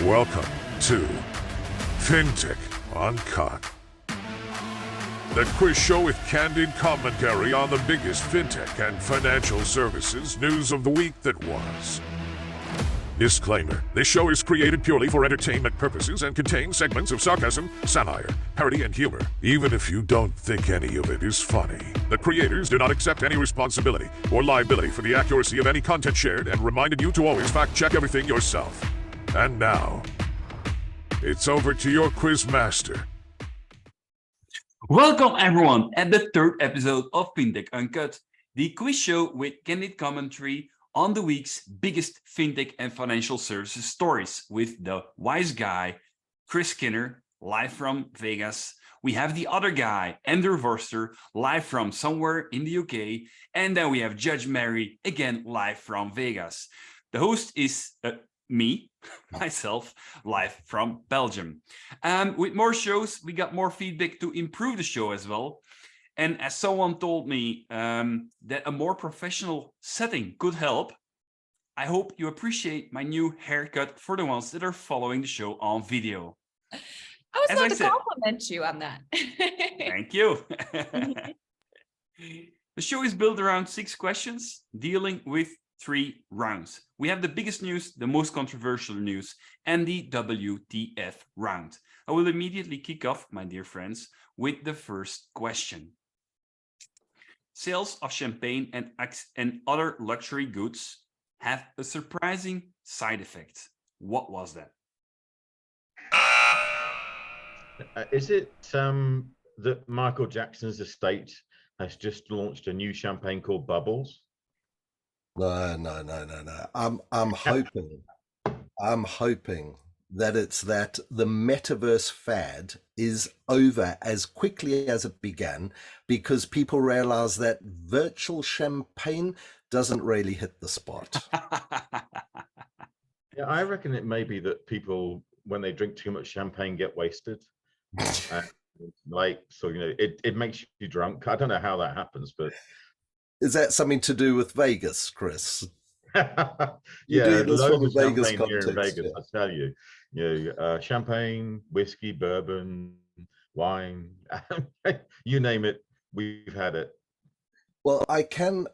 Welcome to Fintech Uncut, the quiz show with candid commentary on the biggest fintech and financial services news of the week that was. Disclaimer: this show is created purely for entertainment purposes and contains segments of sarcasm, satire, parody, and humor. Even if you don't think any of it is funny, the creators do not accept any responsibility or liability for the accuracy of any content shared and reminded you to always fact-check everything yourself. And now, it's over to your quiz master. Welcome everyone at the third episode of Fintech Uncut, the quiz show with candid commentary on the week's biggest fintech and financial services stories with the wise guy, Chris Skinner, live from Vegas. We have the other guy, Andrew Vorster, live from somewhere in the UK. And then we have Judge Mary, again, live from Vegas. The host is me, myself, live from Belgium. With more shows, we got more feedback to improve the show as well. And as someone told me that a more professional setting could help, I hope you appreciate my new haircut for the ones that are following the show on video. I was about to compliment you on that. Thank you. The show is built around 6 questions, dealing with 3 rounds. We have the biggest news, the most controversial news, and the WTF round. I will immediately kick off, my dear friends, with the first question. Sales of champagne and other luxury goods have a surprising side effect. What was that? Is it that Michael Jackson's estate has just launched a new champagne called Bubbles? No. I'm hoping that it's that the metaverse fad is over as quickly as it began, because people realize that virtual champagne doesn't really hit the spot. Yeah, I reckon it may be that people, when they drink too much champagne, get wasted. It makes you drunk. I don't know how that happens, but is that something to do with Vegas, Chris? Yeah, loads of Vegas champagne here in Vegas, yeah. I tell you. Champagne, whiskey, bourbon, wine, you name it, we've had it. Well, I can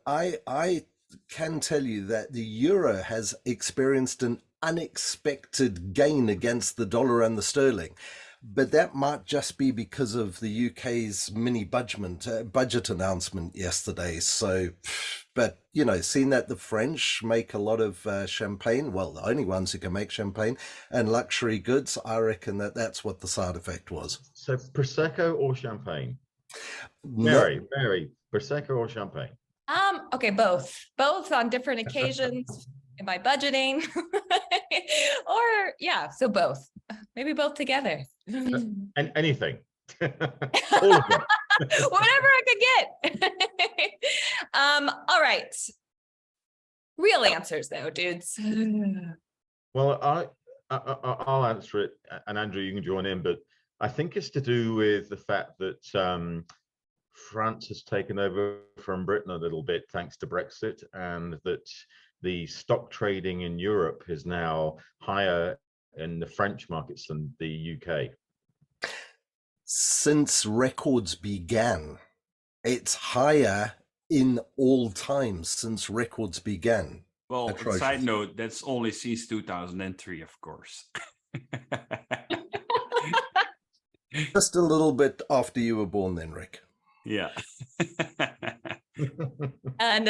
tell you that the euro has experienced an unexpected gain against the dollar and the sterling, but that might just be because of the UK's mini budget announcement yesterday. So, but seeing that the French make a lot of champagne, well, the only ones who can make champagne and luxury goods, I reckon that's what the side effect was. So Prosecco or champagne? Mary, Prosecco or champagne? Okay, both on different occasions. Am I budgeting? Or so both. Maybe both together. And anything. All of them. Whatever I could get. All right. Real answers though, dudes. Well, I'll answer it, and Andrew, you can join in, but I think it's to do with the fact that France has taken over from Britain a little bit thanks to Brexit, and that the stock trading in Europe is now higher in the French markets than the UK. Since records began, it's higher in all times since records began. Well, side note, that's only since 2003, of course. Just a little bit after you were born then, Rick. Yeah. And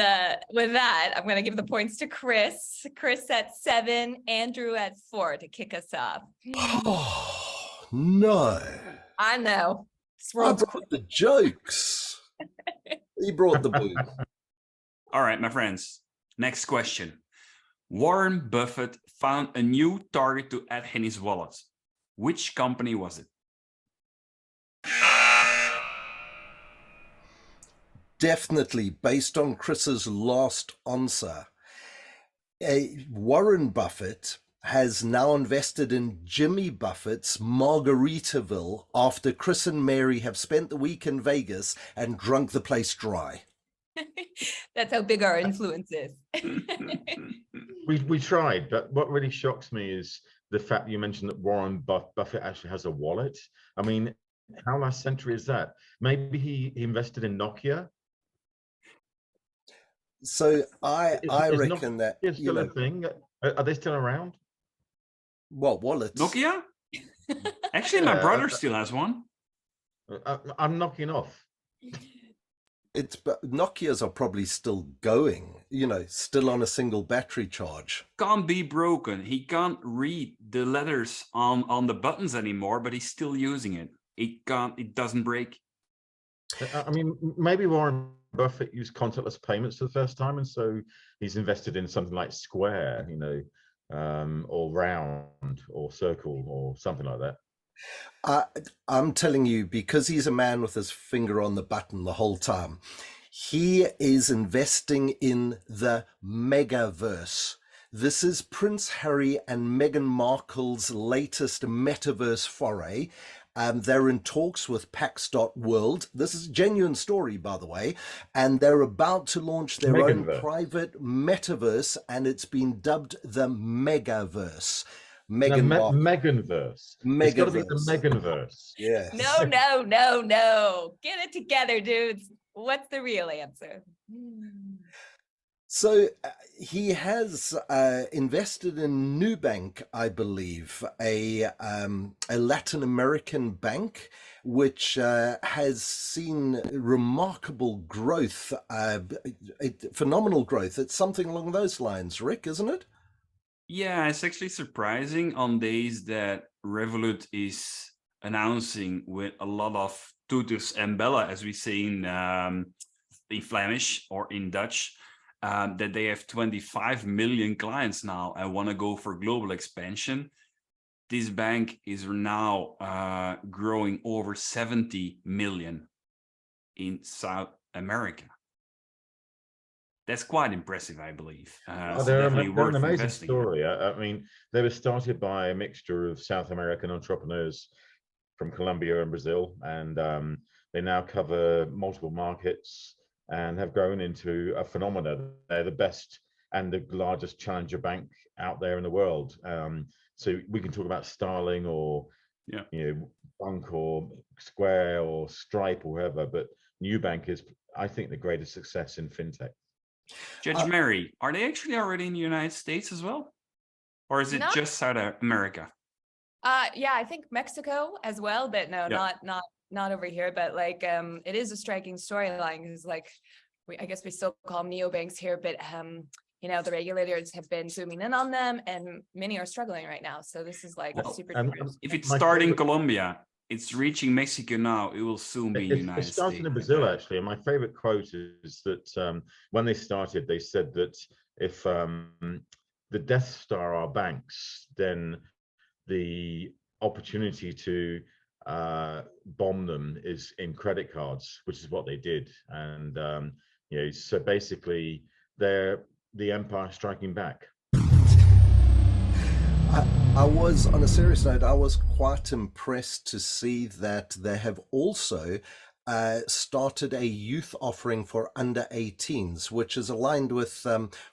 with that, I'm going to give the points to Chris. Chris at 7, Andrew at 4 to kick us off. Oh, no. I know. I brought the jokes. He brought the booze. All right, my friends. Next question. Warren Buffett found a new target to add in his wallet. Which company was it? Definitely, based on Chris's last answer, Warren Buffett has now invested in Jimmy Buffett's Margaritaville after Chris and Mary have spent the week in Vegas and drunk the place dry. That's how big our influence is. We tried, but what really shocks me is the fact you mentioned that Warren Buffett actually has a wallet. I mean, how last century is that? Maybe he invested in Nokia. So I Is reckon that, Nokia still a thing? Are they still around? what, wallets? Nokia? Actually, my brother still has one. I'm knocking off. But Nokias are probably still going, still on a single battery charge. Can't be broken. He can't read the letters on the buttons anymore, but he's still using it. It doesn't break. I mean, maybe Warren Buffett used contactless payments for the first time, and so he's invested in something like Square, or Round or Circle or something like that. I'm telling you, because he's a man with his finger on the button the whole time, he is investing in the megaverse. This is Prince Harry and Meghan Markle's latest metaverse foray. They're in talks with Pax.world. This is a genuine story, by the way. And they're about to launch their own private metaverse, and it's been dubbed the Megaverse. Meganverse. It's got to be the Meganverse. Yeah. No. Get it together, dudes. What's the real answer? So he has invested in Nubank, I believe, a Latin American bank, which has seen remarkable growth, phenomenal growth. It's something along those lines, Rick, isn't it? Yeah, it's actually surprising on days that Revolut is announcing with a lot of toeters en bellen, as we say in Flemish or in Dutch, that they have 25 million clients now and want to go for global expansion. This bank is now growing over 70 million in South America. That's quite impressive, I believe. They're an amazing story. I mean, they were started by a mixture of South American entrepreneurs from Colombia and Brazil, and they now cover multiple markets and have grown into a phenomenon. They're the best and the largest challenger bank out there in the world. So we can talk about Starling or Bank or Square or Stripe or whoever, but Nubank is, I think, the greatest success in fintech. Judge Mary, are they actually already in the United States as well? Or is it just South America? Yeah, I think Mexico as well, but no, not over here. But like, it is a striking storyline because, like, I guess we still call them neobanks here, but the regulators have been zooming in on them, and many are struggling right now. So this is like super. If it started in Colombia, it's reaching Mexico now. It will soon be United States. It started in Brazil, actually. And my favorite quote is that when they started, they said that if the Death Star are banks, then the opportunity to bomb them is in credit cards, which is what they did. And so basically, they're the empire striking back. I was, on a serious note, I was quite impressed to see that they have also started a youth offering for under 18s, which is aligned with,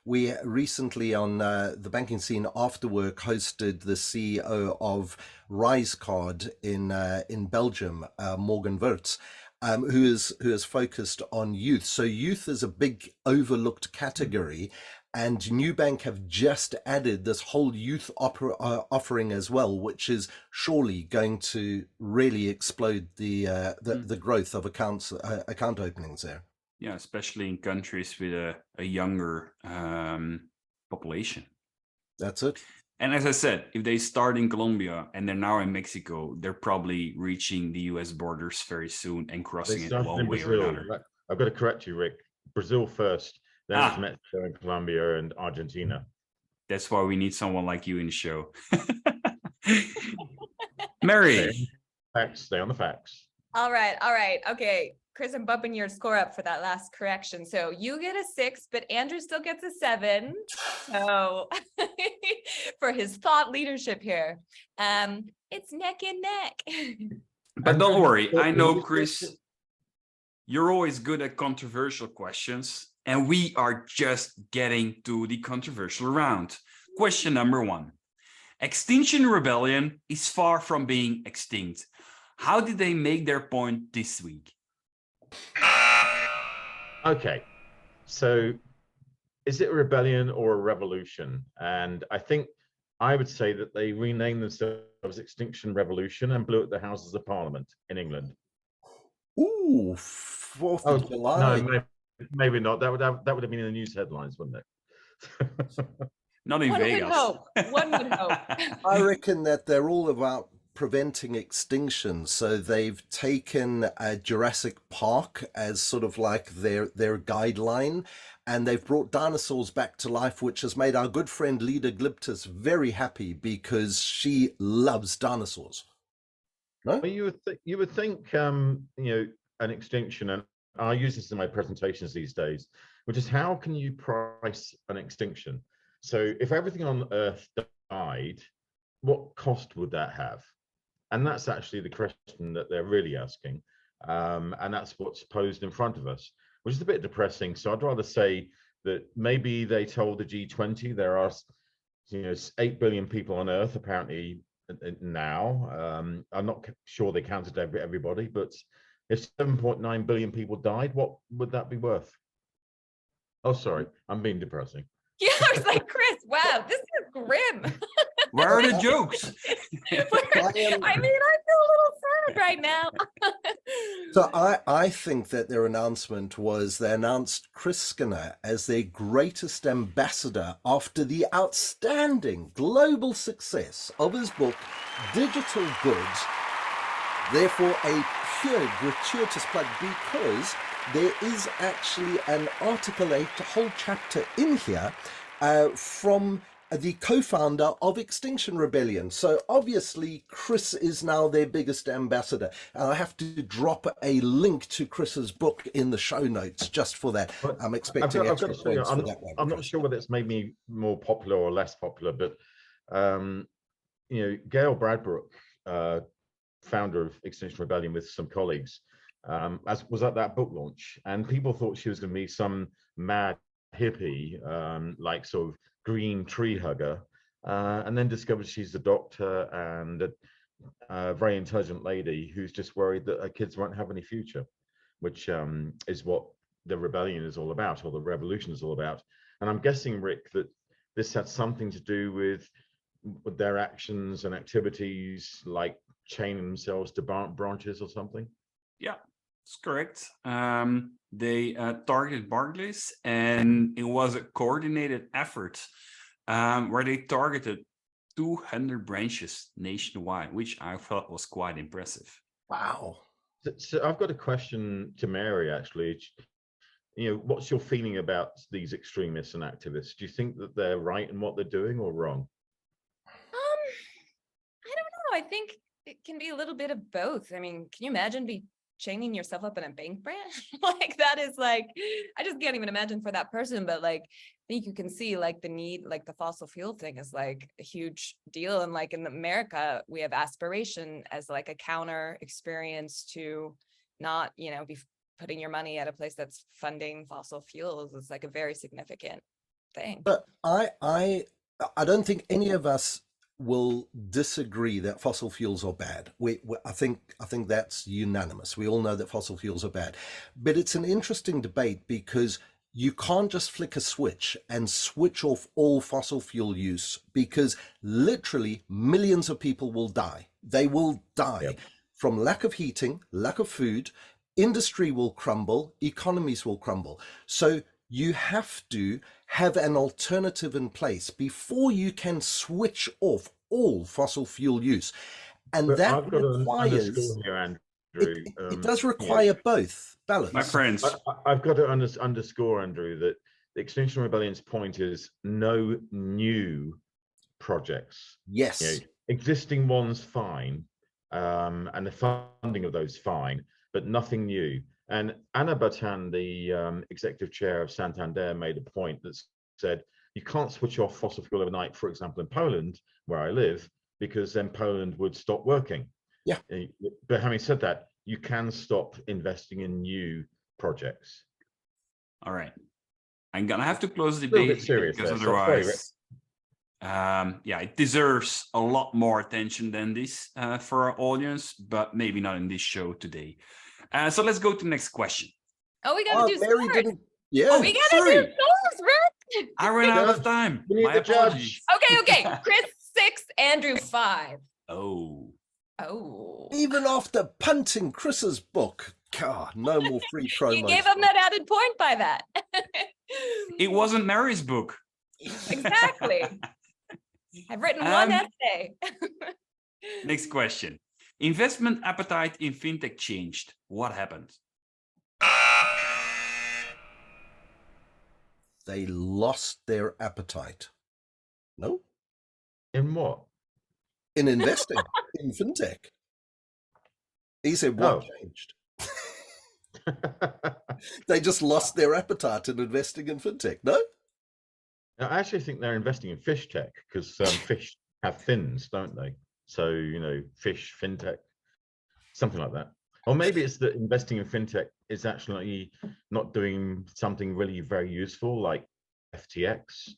we recently on the banking scene after work hosted the CEO of RiseCard in Belgium, Morgan Wirtz, who is focused on youth. So youth is a big overlooked category. And Nubank have just added this whole youth offering as well, which is surely going to really explode the growth of account openings there. Yeah, especially in countries with a younger population. That's it. And as I said, if they start in Colombia and they're now in Mexico, they're probably reaching the US borders very soon and crossing it one way or another. I've got to correct you, Rick. Brazil first. Then it's Mexico and Colombia and Argentina. That's why we need someone like you in the show. Mary. Stay on the facts. All right. Okay. Chris, I'm bumping your score up for that last correction. So you get a 6, but Andrew still gets a 7. So for his thought leadership here, it's neck and neck. But don't worry. I know, Chris, you're always good at controversial questions. And we are just getting to the controversial round. Question number 1. Extinction Rebellion is far from being extinct. How did they make their point this week? Okay, so is it a rebellion or a revolution? And I think I would say that they renamed themselves Extinction Revolution and blew up the Houses of Parliament in England. Ooh, 4th of July. No, maybe not. That would have been in the news headlines, wouldn't it? Not in Vegas. One would hope. I reckon that they're all about preventing extinction. So they've taken Jurassic Park as sort of like their guideline, and they've brought dinosaurs back to life, which has made our good friend Lida Gliptis very happy because she loves dinosaurs. No? Well, you would think you know, an extinction, and I use this in my presentations these days, which is how can you price an extinction? So if everything on Earth died, what cost would that have? And that's actually the question that they're really asking. And that's what's posed in front of us, which is a bit depressing. So I'd rather say that maybe they told the G20 there are, you know, 8 billion people on Earth apparently now. I'm not sure they counted everybody, but if 7.9 billion people died, what would that be worth? Oh, sorry, I'm being depressing. Yeah, I was like, Chris, wow, this is grim. Where are the jokes? I mean, I feel a little sad right now. So I think that their announcement was they announced Chris Skinner as their greatest ambassador after the outstanding global success of his book, Digital Goods. Therefore, a pure gratuitous plug because there is actually an article, a whole chapter in here from the co-founder of Extinction Rebellion. So obviously Chris is now their biggest ambassador. And I have to drop a link to Chris's book in the show notes just for that. I'm expecting extra points for that one. I'm not sure whether it's made me more popular or less popular, but you know, Gail Bradbrook, founder of Extinction Rebellion with some colleagues, was at that book launch, and people thought she was going to be some mad hippie, like sort of green tree hugger, and then discovered she's a doctor and a very intelligent lady who's just worried that her kids won't have any future, which is what the rebellion is all about, or the revolution is all about. And I'm guessing, Rick, that this had something to do with their actions and activities, like chaining themselves to branches or something. Yeah, that's correct. They targeted Barclays, and it was a coordinated effort where they targeted 200 branches nationwide, which I thought was quite impressive. Wow. So I've got a question to Mary, actually. You know, what's your feeling about these extremists and activists? Do you think that they're right in what they're doing or wrong? I don't know. I think it can be a little bit of both. I mean, can you imagine chaining yourself up in a bank branch? Like, that is like, I just can't even imagine for that person. But like, I think you can see like the need, like the fossil fuel thing is like a huge deal. And like in America, we have aspiration as like a counter experience to not, you know, be putting your money at a place that's funding fossil fuels. It's like a very significant thing. But I don't think any of us will disagree that fossil fuels are bad. I think that's unanimous. We all know that fossil fuels are bad. But it's an interesting debate because you can't just flick a switch and switch off all fossil fuel use, because literally millions of people will die. They will die from lack of heating, lack of food. Industry will crumble, economies will crumble. So you have to have an alternative in place before you can switch off all fossil fuel use. And but that requires, it does require both balance. My friends, I've got to underscore, Andrew, that the Extinction Rebellion's point is no new projects. Yes. You know, existing ones, fine. And the funding of those, fine, but nothing new. And Ana Batan, the executive chair of Santander, made a point that said, you can't switch off fossil fuel overnight, for example, in Poland, where I live, because then Poland would stop working. Yeah. But having said that, you can stop investing in new projects. All right. I'm going to have to close the debate because otherwise Yeah, it deserves a lot more attention than this for our audience, but maybe not in this show today. So let's go to the next question. Oh, we gotta do Mary scores. didn't. Yeah. Oh, We gotta sorry. do scores, Rick. I ran out of Judge. time. We need My the apologies. judge. Okay. Chris 6, Andrew 5. Oh. Even after punting Chris's book, no more free promos. You gave him that added point by that. It wasn't Mary's book. Exactly. I've written one essay. Next question. Investment appetite in fintech changed. What happened? They lost their appetite. No? In what? In investing in fintech. He said, what changed? They just lost their appetite in investing in fintech. No? I actually think they're investing in fish tech because fish have fins, don't they? So, fish, fintech, something like that. Or maybe it's that investing in fintech is actually not doing something really very useful like FTX.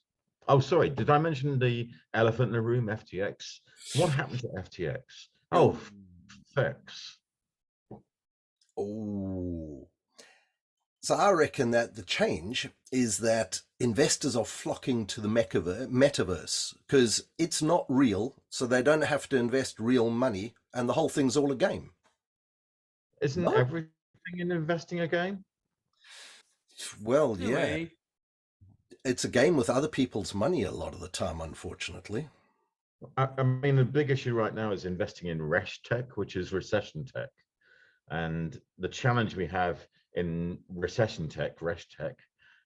Oh, sorry. Did I mention the elephant in the room, FTX? What happened to FTX? Oh, FX. Oh. So I reckon that the change is that investors are flocking to the metaverse because it's not real, so they don't have to invest real money, and the whole thing's all a game. Isn't everything in investing a game? Well, yeah. It's a game with other people's money a lot of the time, unfortunately. I mean, the big issue right now is investing in resh tech, which is recession tech. And the challenge we have in recession tech, resh tech,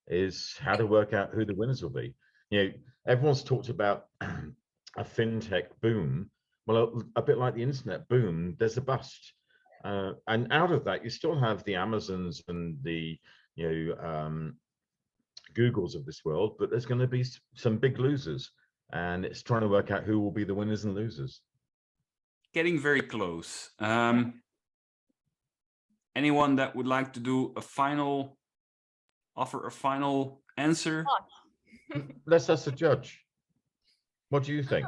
is how to work out who the winners will be. Everyone's talked about a fintech boom. Well, a bit like the internet boom, there's a bust. And out of that, you still have the Amazons and the Googles of this world, but there's going to be some big losers, and it's trying to work out who will be the winners and losers. Getting very close. Anyone that would like to do offer a final answer? Let's ask the judge. What do you think?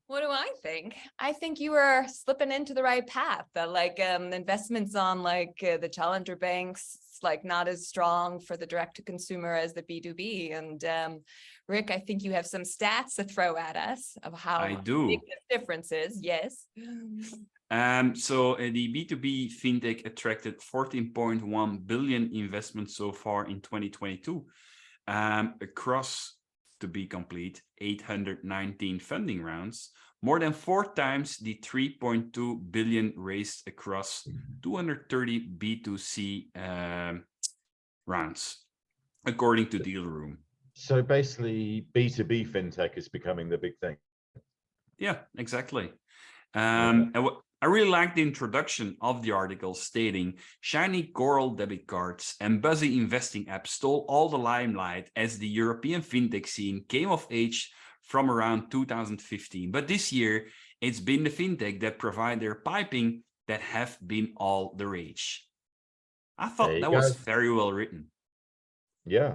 What do I think? I think you were slipping into the right path. Investments on the challenger banks, not as strong for the direct to consumer as the B2B. And Rick, I think you have some stats to throw at us of how big this difference is. Yes. So the B2B fintech attracted 14.1 billion investments so far in 2022 across, to be complete, 819 funding rounds, more than 4 times the 3.2 billion raised across 230 B2C rounds, according to Deal Room. So basically, B2B fintech is becoming the big thing. Yeah, exactly. I really like the introduction of the article stating shiny coral debit cards and buzzy investing apps stole all the limelight as the European fintech scene came of age from around 2015. But this year, it's been the fintech that provide their piping that have been all the rage. I thought that was very well written. Yeah,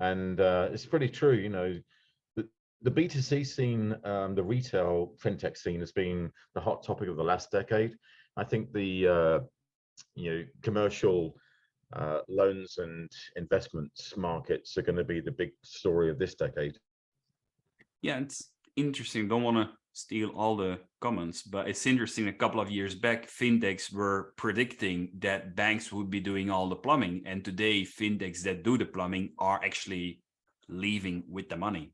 and it's pretty true. The B2C scene, the retail fintech scene has been the hot topic of the last decade. I think the commercial loans and investments markets are going to be the big story of this decade. Yeah, it's interesting. Don't want to steal all the comments, but it's interesting. A couple of years back, fintechs were predicting that banks would be doing all the plumbing, and today fintechs that do the plumbing are actually leaving with the money.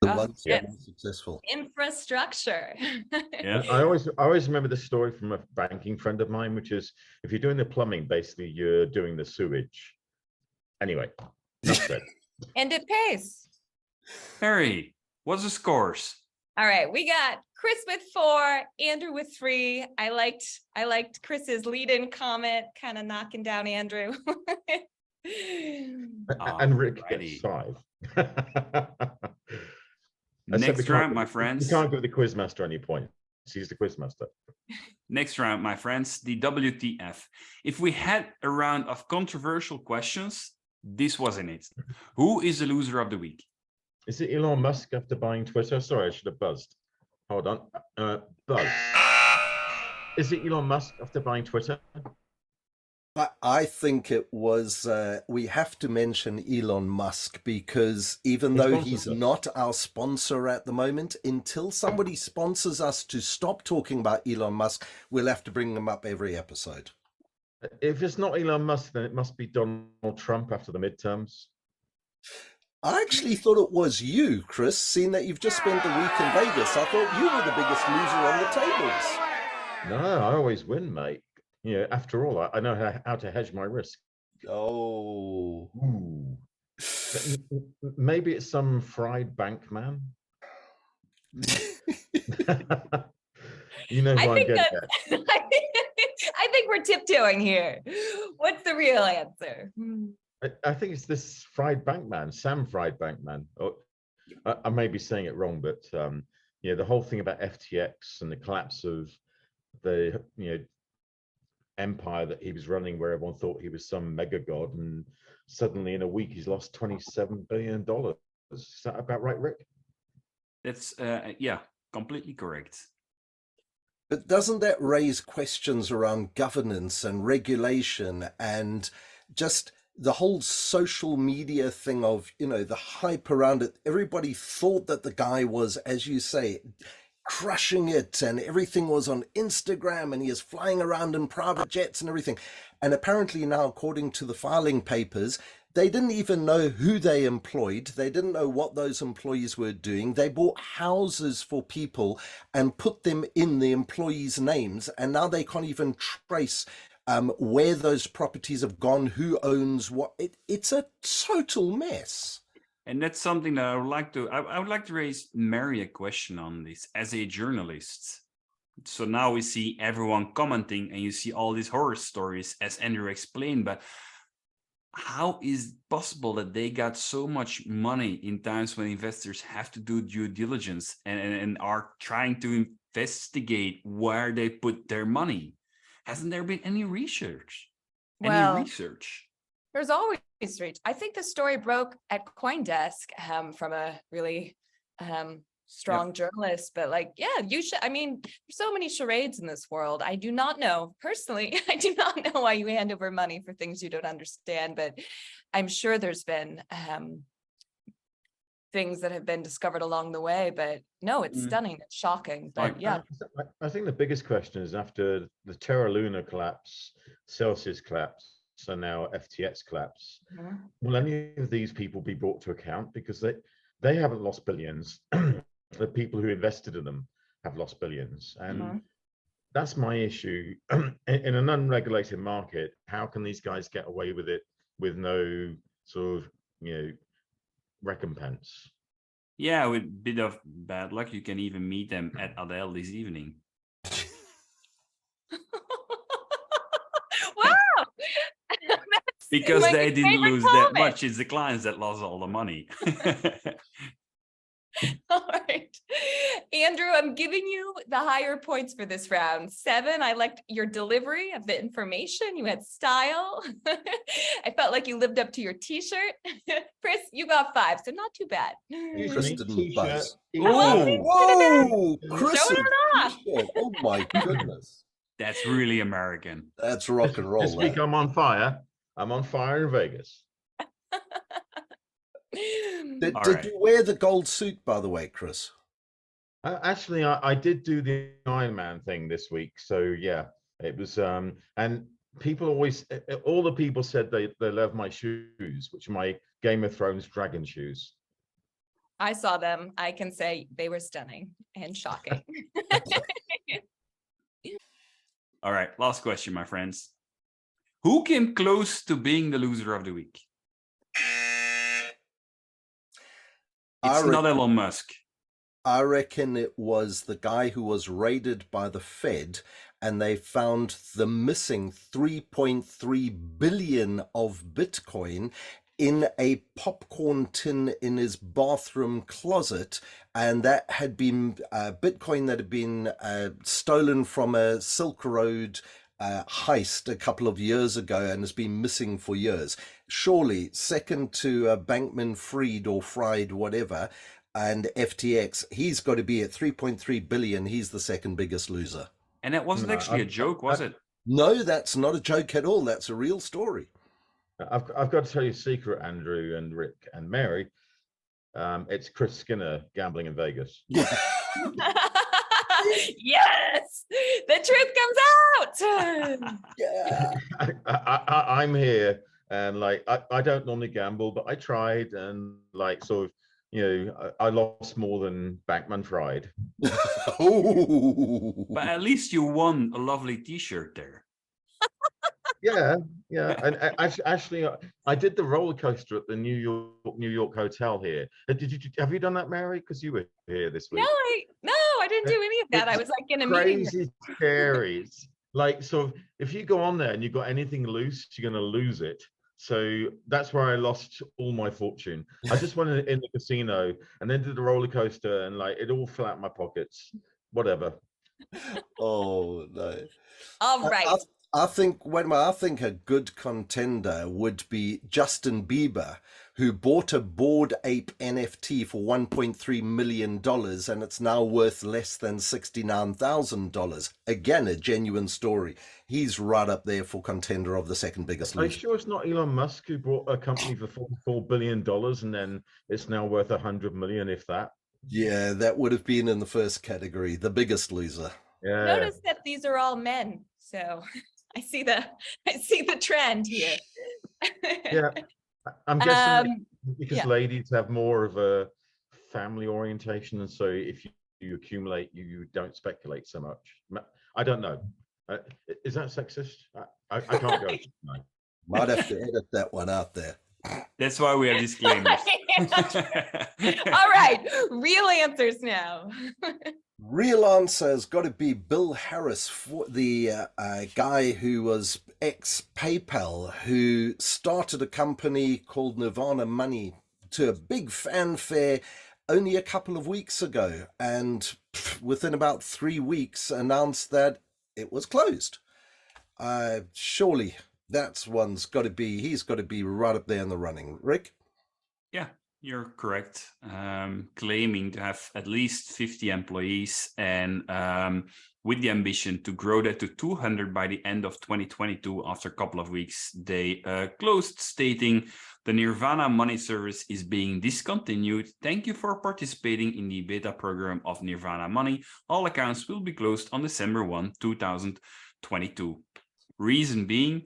The ones that are successful. Infrastructure. Yeah. I always remember this story from a banking friend of mine, which is if you're doing the plumbing, basically you're doing the sewage. Anyway, that's it. And it pays. Harry, what's the scores? All right, we got Chris with 4, Andrew with 3. I liked Chris's lead-in comment, kind of knocking down Andrew. And Rick gets 5. Next round, my friends. You can't give the quizmaster any points. He's the quizmaster. Next round, my friends, the WTF. If we had a round of controversial questions, this wasn't it. Who is the loser of the week? Is it Elon Musk after buying Twitter? Sorry, I should have buzzed. Hold on. Buzz. Is it Elon Musk after buying Twitter? I think it was, we have to mention Elon Musk because even though he's not our sponsor at the moment, until somebody sponsors us to stop talking about Elon Musk, we'll have to bring them up every episode. If it's not Elon Musk, then it must be Donald Trump after the midterms. I actually thought it was you, Chris, seeing that you've just spent the week in Vegas. I thought you were the biggest loser on the tables. No, I always win, mate. Yeah, after all, I know how to hedge my risk. Oh. Ooh. Maybe it's some fried bank man. You know who I'm getting at. I think we're tiptoeing here. What's the real answer? I think it's this fried bank man, Sam Fried Bank Man. Oh, I may be saying it wrong, but yeah, the whole thing about FTX and the collapse of the empire that he was running, where everyone thought he was some mega god, and suddenly in a week he's lost $27 billion. Is that about right, Rick? That's yeah, completely correct. But doesn't that raise questions around governance and regulation and just the whole social media thing of, the hype around it? Everybody thought that the guy was, as you say, crushing it and everything was on Instagram and he is flying around in private jets and everything. And apparently now, according to the filing papers, they didn't even know who they employed. They didn't know what those employees were doing. They bought houses for people and put them in the employees' names. And now they can't even trace where those properties have gone, who owns what. It's a total mess. And that's something that I would like to raise Mary a question on this as a journalist. So now we see everyone commenting and you see all these horror stories, as Andrew explained, but how is it possible that they got so much money in times when investors have to do due diligence and are trying to investigate where they put their money? Hasn't there been any research? There's always research. I think the story broke at CoinDesk from a really strong journalist, but you should. I mean, there's so many charades in this world. I do not know personally. I do not know why you hand over money for things you don't understand, but I'm sure there's been things that have been discovered along the way. But no, it's stunning. It's shocking. But yeah, I think the biggest question is after the Terra Luna collapse, Celsius collapse, so now FTX collapse. Will any of these people be brought to account? Because they haven't lost billions. The people who invested in them have lost billions. And that's my issue. In an unregulated market, how can these guys get away with it with no sort of, recompense? Yeah, with a bit of bad luck, you can even meet them at Adele this evening. Wow! Because they didn't lose that much. It's the clients that lost all the money. All right. Andrew, I'm giving you the higher points for this round. 7, I liked your delivery of the information. You had style. I felt like you lived up to your t-shirt. Chris, you got 5, so not too bad. Chris didn't buzz. Whoa! Chris, showing it off. Oh my goodness. That's really American. That's rock and roll. This week I'm on fire. I'm on fire in Vegas. Did you wear the gold suit, by the way, Chris? Actually, I did do the Iron Man thing this week. So yeah, it was, and people all the people said they love my shoes, which are my Game of Thrones dragon shoes. I saw them. I can say they were stunning and shocking. All right, last question, my friends. Who came close to being the loser of the week? It's not Elon Musk. I reckon it was the guy who was raided by the Fed and they found the missing 3.3 billion of Bitcoin in a popcorn tin in his bathroom closet, and that had been Bitcoin that had been stolen from a Silk Road heist a couple of years ago and has been missing for years. surely second to Bankman Fried or Fried, whatever, and FTX, he's got to be at 3.3 billion. He's the second biggest loser. And that wasn't actually a joke, was it? No, that's not a joke at all. That's a real story. I've got to tell you a secret, Andrew and Rick and Mary. It's Chris Skinner gambling in Vegas. Yes, the truth comes out. Yeah, I'm here, and like I don't normally gamble, but I tried, and like sort of, you know, I lost more than Bankman Fried. But at least you won a lovely T-shirt there. Yeah. And actually, I did the roller coaster at the New York hotel here. Have you done that, Mary? Because you were here this week. No, I didn't do any of that. I was like in a meeting. Crazy scary. Like, so if you go on there and you've got anything loose, you're going to lose it. So that's where I lost all my fortune. I just went in the casino and then did the roller coaster, and like it all fell out my pockets. Whatever. Oh no. All right. I think a good contender would be Justin Bieber, who bought a Bored Ape NFT for $1.3 million, and it's now worth less than $69,000. Again, a genuine story. He's right up there for contender of the second biggest Are you loser. sure it's not Elon Musk who bought a company for $44 billion and then it's now worth $100 million, if that? Yeah, that would have been in the first category, the biggest loser. Yeah. Notice that these are all men, so I see the trend here. Yeah, I'm guessing because ladies have more of a family orientation, and so if you accumulate, you don't speculate so much. I don't know. Is that sexist? I can't go. No. Might have to edit that one out there. That's why we have disclaimers. All right, real answers now. Real answer has got to be Bill Harris, the guy who was ex-PayPal, who started a company called Nirvana Money to a big fanfare only a couple of weeks ago, and within about 3 weeks announced that it was closed. Surely that's one's got to be, he's got to be right up there in the running. Rick? Yeah, you're correct. Claiming to have at least 50 employees and with the ambition to grow that to 200 by the end of 2022. After a couple of weeks, they closed, stating the Nirvana Money service is being discontinued. Thank you for participating in the beta program of Nirvana Money. All accounts will be closed on December 1, 2022. Reason being,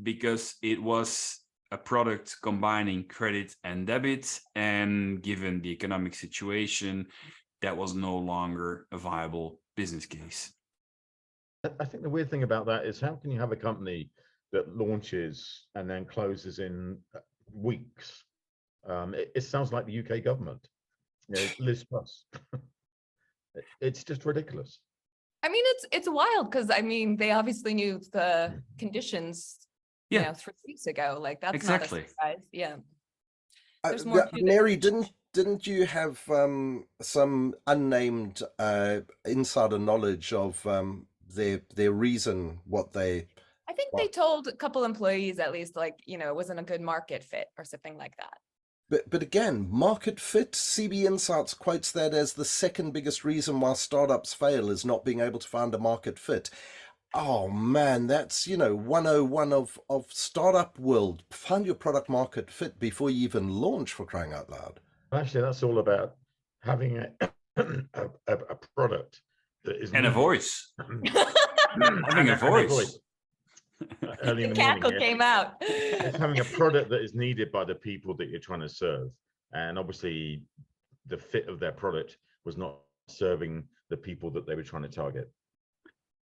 because it was a product combining credit and debit, and given the economic situation, that was no longer a viable business case. I think the weird thing about that is, how can you have a company that launches and then closes in weeks? It sounds like the UK government, Liz Truss. It's just ridiculous. I mean, it's wild because I mean they obviously knew the conditions. Yeah, 3 weeks ago. Like that's exactly. Not a surprise. Yeah. There's more Mary, didn't you have some unnamed insider knowledge of their reason what they? I think they told a couple employees at least, like, it wasn't a good market fit or something like that. But again, market fit, CB Insights quotes that as the second biggest reason why startups fail is not being able to find a market fit. Oh man, that's 101 of startup world. Find your product market fit before you even launch, for crying out loud. Actually, that's all about having a product that is and a voice. Having a voice. Early in the cackle morning, came out. It's having a product that is needed by the people that you're trying to serve, and obviously the fit of their product was not serving the people that they were trying to target.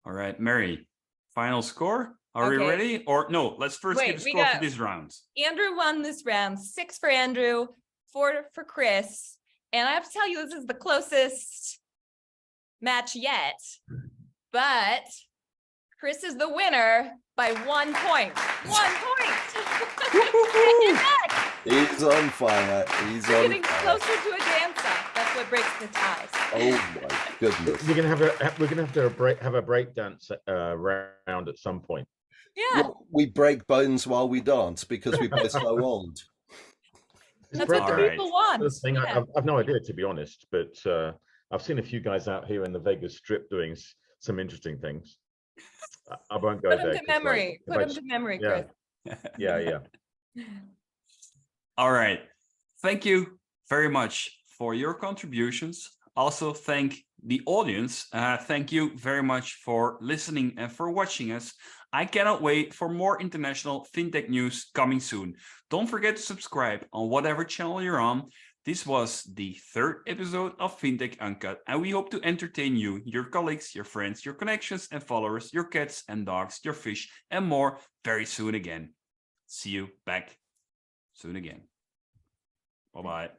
All right, Mary, final score. Are we ready? Or no, let's first give a score for this round. Andrew won this round. 6 for Andrew, 4 for Chris. And I have to tell you, this is the closest match yet. But Chris is the winner by 1 point. 1 point. He's on fire. He's We're on getting fire. closer to a dance-off. That's what breaks the ties. Oh my goodness. We're gonna have to have a break dance round at some point. Yeah, We break bones while we dance because we're both so old. that's what the Alright. people want. The thing, Yeah. I've no idea, to be honest, but I've seen a few guys out here in the Vegas Strip doing some interesting things. I won't go Put there. them to 'cause, like, memory. if Put I them to memory, yeah, Chris. yeah. All right. Thank you very much for your contributions. Also, thank the audience. Thank you very much for listening and for watching us. I cannot wait for more international fintech news coming soon. Don't forget to subscribe on whatever channel you're on. This was the 3rd episode of Fintech Uncut, and we hope to entertain you, your colleagues, your friends, your connections and followers, your cats and dogs, your fish, and more very soon again. See you back soon again. Bye-bye.